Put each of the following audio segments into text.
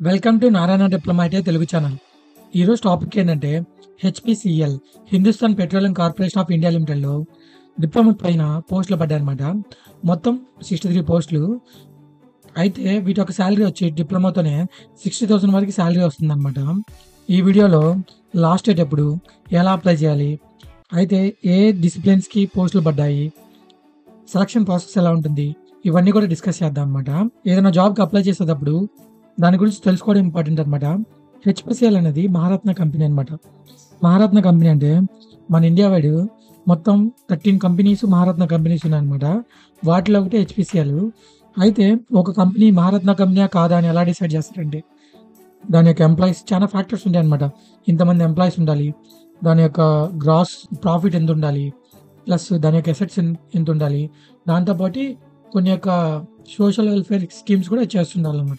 Welcome to Narayana diploma IT Telugu channel. ఈరోజు topic ఏంటంటే HPCL Hindustan petroleum corporation of India లిమిటెడ్లో diploma పైన పోస్టులు పడ్డాయన్నమాట. మొత్తం 63 పోస్టులు. అయితే వీటి యొక్క శాలరీ వచ్చి డిప్లొమాతోనే 60,000 వరకు శాలరీ వస్తుందన్నమాట. ఈ వీడియోలో లాస్ట్ డేట్ ఎప్పుడు, ఎలా అప్లై చేయాలి, అయితే ఏ డిసిప్లిన్స్కి పోస్టులు పడ్డాయి, సెలక్షన్ ప్రాసెస్ ఎలా ఉంటుంది, ఇవన్నీ కూడా డిస్కస్ చేద్దాం అనమాట. ఏదైనా జాబ్కి అప్లై చేసేటప్పుడు దాని గురించి తెలుసుకోవడం ఇంపార్టెంట్ అనమాట. హెచ్పిసిఎల్ అనేది మహారత్న కంపెనీ అనమాట. మహారత్న కంపెనీ అంటే మన ఇండియా వైడ్ మొత్తం 13 కంపెనీస్ మహారత్న కంపెనీస్ ఉన్నాయన్నమాట. వాటిలో ఒకటి హెచ్పిసిఎల్. అయితే ఒక కంపెనీ మహారత్న కంపెనీ కాదా అని ఎలా డిసైడ్ చేస్తారంటే దాని యొక్క ఎంప్లాయీస్ చాలా ఫ్యాక్టర్స్ ఉంటాయి అనమాట. ఇంతమంది ఎంప్లాయీస్ ఉండాలి, దాని యొక్క గ్రాస్ ప్రాఫిట్ ఎంత ఉండాలి, ప్లస్ దాని యొక్క ఎసెట్స్ ఎంత ఉండాలి, దాంతోపాటు కొన్ని యొక్క సోషల్ వెల్ఫేర్ స్కీమ్స్ కూడా చేస్తుండాలన్నమాట.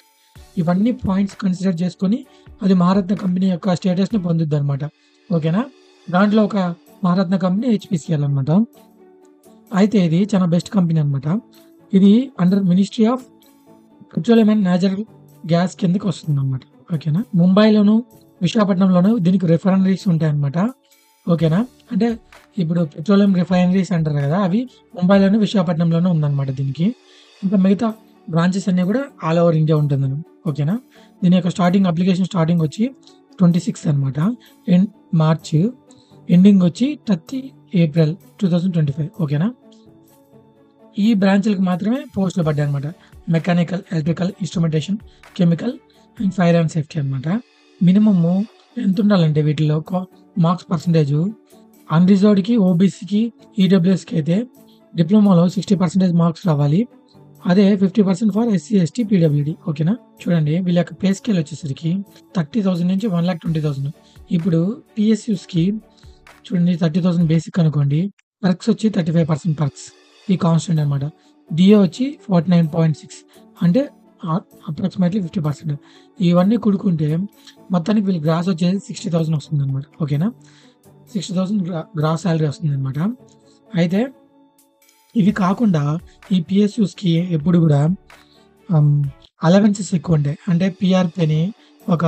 ఇవన్నీ పాయింట్స్ కన్సిడర్ చేసుకొని అది మహారత్న కంపెనీ యొక్క స్టేటస్ని పొందుద్ది అనమాట. ఓకేనా? దాంట్లో ఒక మహారత్న కంపెనీ హెచ్పిసిఎల్ అనమాట. అయితే ఇది చాలా బెస్ట్ కంపెనీ అనమాట. ఇది under ministry of petroleum and natural gas కిందకి వస్తుంది అనమాట. ఓకేనా? ముంబైలోను విశాఖపట్నంలోను దీనికి రిఫైనరీస్ ఉంటాయన్నమాట. ఓకేనా? అంటే ఇప్పుడు పెట్రోలియం రిఫైనరీస్ అంటారు కదా, అవి ముంబైలోను విశాఖపట్నంలోనూ ఉందన్నమాట దీనికి. ఇంకా మిగతా బ్రాంచెస్ అన్నీ కూడా ఆల్ ఓవర్ ఇండియా ఉంటుంది. ఓకేనా? దీని యొక్క అప్లికేషన్ స్టార్టింగ్ వచ్చి 26 అనమాట. మార్చ్ ఎండింగ్ వచ్చి 30 ఏప్రిల్ 2025. ఓకేనా? ఈ బ్రాంచ్లకు మాత్రమే పోస్టులు పడ్డాయి అనమాట. Mechanical, electrical, instrumentation, chemical and fire and safety అనమాట. మినిమము ఎంత ఉండాలంటే వీటిలో మార్క్స్ పర్సంటేజ్ అన్రిజర్వ్డ్కి, ఓబీసీకి, ఈడబ్ల్యూఎస్కి అయితే డిప్లొమాలో 60% మార్క్స్ రావాలి. అదే 50% ఫర్ ఎస్సీ, ఎస్టీ, పీడబ్ల్యూడి. ఓకేనా? చూడండి, వీళ్ళ యొక్క పే స్కేల్ వచ్చేసరికి 30,000 నుంచి 1,20,000. ఇప్పుడు పిఎస్యూస్కి చూడండి 30,000 బేసిక్ అనుకోండి, పర్క్స్ వచ్చి 35% పర్క్స్, ఈ కాన్స్టెంట్ అనమాట. డిఏ వచ్చి 49.6 అంటే అప్రాక్సిమేట్లీ 50%. ఇవన్నీ కూడుకుంటే మొత్తానికి వీళ్ళకి గ్రాస్ వచ్చేసి 60,000 వస్తుంది అనమాట. ఓకేనా? 60,000 గ్రాస్ శాలరీ వస్తుంది అనమాట. అయితే ఇవి కాకుండా ఈ పిఎస్యూస్కి ఎప్పుడు కూడా అలవెన్సెస్ ఎక్కువ ఉంటాయి. అంటే పిఆర్పీని ఒక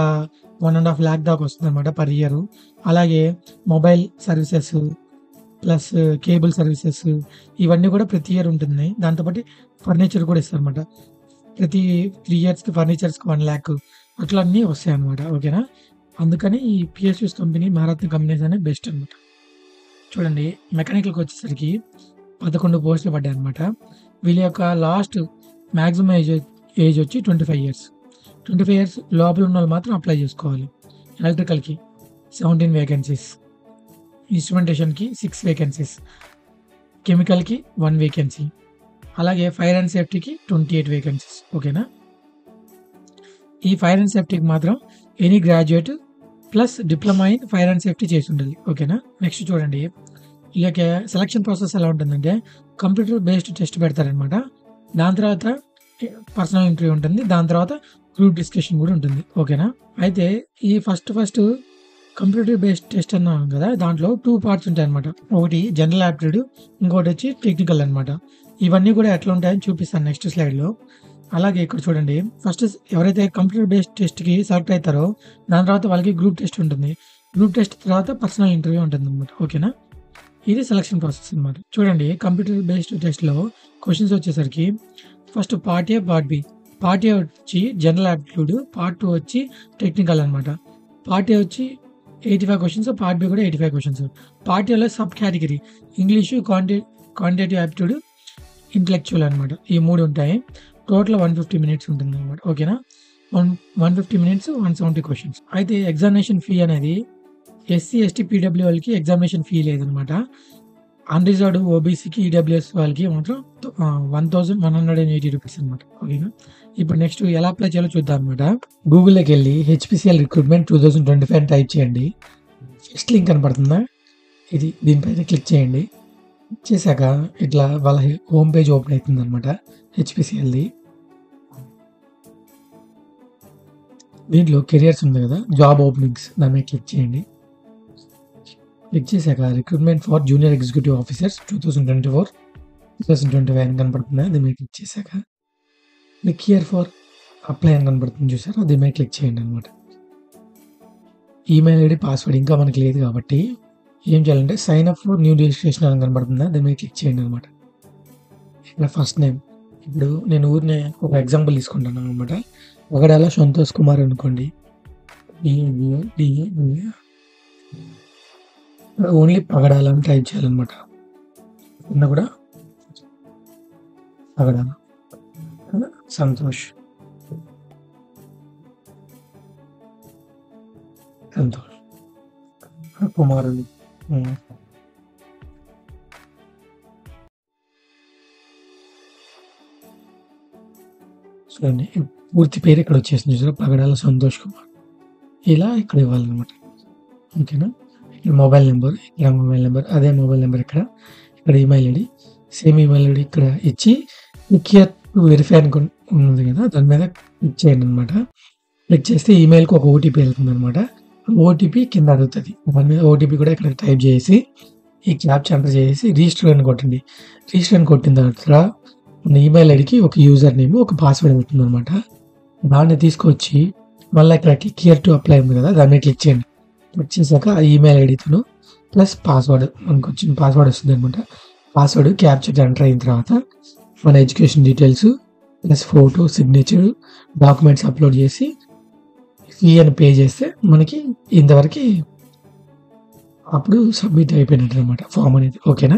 1.5 lakh దాకా వస్తుంది అనమాట పర్ ఇయర్. అలాగే mobile services plus cable services ఇవన్నీ కూడా ప్రతి ఇయర్ ఉంటుంది. దాంతోపాటు ఫర్నిచర్ కూడా ఇస్తారు అనమాట. ప్రతి 3 yearsకి ఫర్నిచర్స్కి 1 lakh అట్లా అన్నీ వస్తాయి అనమాట. ఓకేనా? అందుకని ఈ పిఎస్యూస్ కంపెనీ మహారత్న కంపెనీస్ అనేది బెస్ట్ అనమాట. చూడండి, మెకానికల్కి వచ్చేసరికి 11 పోస్టులు పడ్డాయి అనమాట. వీళ్ళ యొక్క లాస్ట్ మ్యాక్సిమం ఏజ్ వచ్చి 25 years. 25 years లోపల ఉన్న వాళ్ళు మాత్రం అప్లై చేసుకోవాలి. ఎలక్ట్రికల్కి 17 వేకెన్సీస్, ఇన్స్ట్రుమెంటేషన్కి 6 వేకెన్సీస్, కెమికల్కి 1 వేకెన్సీ, అలాగే ఫైర్ అండ్ సేఫ్టీకి 28 వేకెన్సీస్. ఓకేనా? ఈ ఫైర్ అండ్ సేఫ్టీకి మాత్రం any graduate plus diploma in fire and safety చేసి ఉండాలి. ఓకేనా? నెక్స్ట్ చూడండి, వీళ్ళకి సెలక్షన్ ప్రాసెస్ ఎలా ఉంటుందంటే కంప్యూటర్ బేస్డ్ టెస్ట్ పెడతారనమాట. దాని తర్వాత పర్సనల్ ఇంటర్వ్యూ ఉంటుంది. దాని తర్వాత గ్రూప్ డిస్కషన్ కూడా ఉంటుంది. ఓకేనా? అయితే ఈ ఫస్ట్ కంప్యూటర్ బేస్డ్ టెస్ట్ అన్నాను కదా, దాంట్లో 2 parts ఉంటాయి అనమాట. ఒకటి జనరల్ యాప్టిట్యూడ్, ఇంకోటి వచ్చి టెక్నికల్ అనమాట. ఇవన్నీ కూడా ఎట్లా ఉంటాయని చూపిస్తాను నెక్స్ట్ స్లైడ్లో. అలాగే ఇక్కడ చూడండి, ఫస్ట్ ఎవరైతే కంప్యూటర్ బేస్డ్ టెస్ట్కి సెలెక్ట్ అవుతారో దాని తర్వాత వాళ్ళకి గ్రూప్ టెస్ట్ ఉంటుంది. గ్రూప్ టెస్ట్ తర్వాత పర్సనల్ ఇంటర్వ్యూ ఉంటుంది అనమాట. ఓకేనా? ఇది సెలక్షన్ ప్రాసెస్ అనమాట. చూడండి, కంప్యూటర్ బేస్డ్ టెస్ట్లో క్వశ్చన్స్ వచ్చేసరికి first part A, part B. Part A వచ్చి జనరల్ యాప్టిట్యూడ్, పార్ట్ 2 వచ్చి టెక్నికల్ అనమాట. పార్ట్ ఏ వచ్చి 85 క్వశ్చన్స్, పార్ట్ బి కూడా 85 క్వశ్చన్స్. పార్ట్ ఏలో sub category English, quantitative aptitude, intellectual అనమాట. ఈ 3 ఉంటాయి. టోటల్ 150 minutes ఉంటుంది అనమాట. ఓకేనా? 150 minutes 170 క్వశ్చన్స్. అయితే ఎగ్జామినేషన్ ఫీ అనేది ఎస్సీ, ఎస్టీ, పీడబ్ల్యూ వాళ్ళకి ఎగ్జామినేషన్ ఫీ లేదనమాట. అన్రిజర్వ్డ్, ఓబీసీకి, ఈడబ్ల్యూఎస్ వాళ్ళకి మాత్రం 1,180 రూపీస్ అనమాట. ఓకేనా? ఇప్పుడు నెక్స్ట్ ఎలా అప్లై చేయాలో చూద్దాం అనమాట. గూగుల్లోకి వెళ్ళి హెచ్పిసిఎల్ రిక్రూట్మెంట్ 2025 అని టైప్ చేయండి. ఫస్ట్ లింక్ కనపడుతుందా, ఇది దీనిపైన క్లిక్ చేయండి. చేశాక ఇట్లా వాళ్ళ హోమ్ పేజ్ ఓపెన్ అవుతుంది అనమాట హెచ్పిసిఎల్ది. దీంట్లో కెరియర్స్ ఉంది కదా, జాబ్ ఓపెనింగ్స్, దాని మీద క్లిక్ చేయండి. క్లిక్ చేశాక recruitment for junior executive officers 2024-2025 అని కనపడుతుంది. దీని మీద క్లిక్ చేశాక క్లిక్ హియర్ ఫర్ అప్లై అని కనబడుతుంది చూసారా? దీని మీద క్లిక్ చేయండి అనమాట. ఈమెయిల్ ఐడి, పాస్వర్డ్ ఇంకా మనకి లేదు కాబట్టి ఏం చేయాలంటే sign up for new registration అని కనబడుతుందా? దీని మీద క్లిక్ చేయండి అనమాట. ఇక్కడ ఫస్ట్ నేమ్, ఇప్పుడు నేను ఊరినే ఒక ఎగ్జాంపుల్ తీసుకుంటాను అనమాట. పగడాల సంతోష్ కుమార్ అనుకోండి. ఓన్లీ పగడాల అని టైప్ చేయాలన్నమాట. కింద కూడా పగడాల సంతోష్ కుమారుడు. చూడండి పూర్తి పేరు ఇక్కడ వచ్చేసింది చూసారా? పగడాల సంతోష్ కుమార్. ఇలా ఇక్కడ ఇవ్వాలన్నమాట. ఓకేనా? ఇక్కడ మొబైల్ నెంబర్, ఇక్కడ మొబైల్ నెంబర్, అదే మొబైల్ నెంబర్ ఇక్కడ email ID, same email ID ఇక్కడ ఇచ్చి క్లిక్ హియర్ టు వెరిఫై అనుకుని ఉన్నది కదా, దాని మీద క్లిక్ చేయండి అనమాట. క్లిక్ చేస్తే ఈమెయిల్కి ఒక ఓటీపీ వెళ్తుంది అనమాట. ఓటీపీ కింద అడుగుతుంది. దాని మీద ఓటీపీ కూడా ఇక్కడ టైప్ చేసి ఈ క్యాప్చా ఎంటర్ చేసి రిజిస్టర్ అని కొట్టండి. రిజిస్టర్ అని కొట్టిన తర్వాత మన ఈమెయిల్ ఐడికి ఒక యూజర్ నేమ్, ఒక పాస్వర్డ్ వెళ్తుంది అనమాట. దాన్ని తీసుకొచ్చి మళ్ళీ ఇక్కడ క్లిక్ హియర్ టు అప్లై ఉంది కదా, దాని మీద క్లిక్ చేయండి. క్లిక్ చేశాక ఆ ఈమెయిల్ ఐడితో ప్లస్ పాస్వర్డ్, మనకు వచ్చిన పాస్వర్డ్ వస్తుంది అనమాట. పాస్వర్డ్ క్యాప్చా ఎంటర్ అయిన తర్వాత మన education details plus photo, signature, documents upload చేసి ఫీ అని పే చేస్తే మనకి ఇంతవరకు అప్పుడు సబ్మిట్ అయిపోయినట్టు అనమాట ఫామ్ అనేది. ఓకేనా?